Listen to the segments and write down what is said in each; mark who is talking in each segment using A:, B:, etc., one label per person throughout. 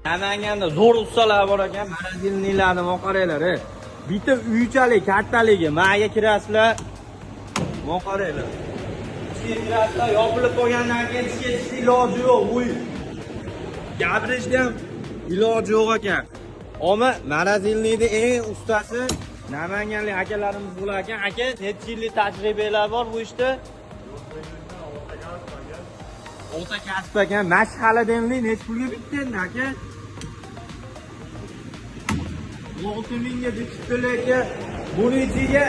A: Namanganda zo'r ustalar bor ekan, magazilnilarni qaranglar. Bitta uychalik kattaligi, menga kirasizlar. Qaranglar. Ichga kirasizlar, yopilib qolgandan keyin ichga chiqishni iloji yo'q. Uy. Gapirishda ham iloji yo'q ekan. Ammo magazilnikning eng ustasi namanganlik akalarimiz bo'lar ekan. Aka, necha yillik tajribalar bor bu ishda? O'ta kasb ekan. Mashhali demli necha pulga bitgan aka? 6000 ga bitibdi aka. Buni ichiga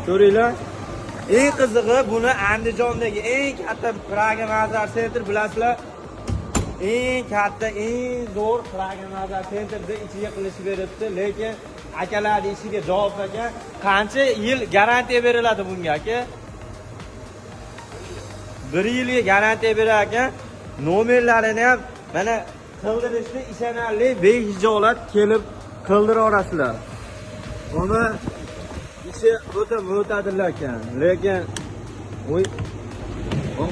A: ko'ringlar. Eng qizig'i buni Andijondagi eng katta Praga Nazar Center bilasizlar. Eng katta, eng zo'r Praga Nazar Centerda ichiga qilishib beribdi, lekin akalarning ishiga javob ekan. Qancha yil garantiya beriladi bunga aka? 1 yilga garantiya berar ekan. Nomerlarini ham mana qildirishni ishonarli behijolat kelib qildira olasizlar. Buni ishi o'ta mo'tadil ekan, lekin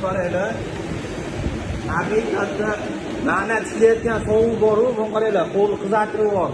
A: qaranglar. Haqiqatda mana chiqayotgan sovuq bor-ku, qaranglar, qo'l qizartirib bor.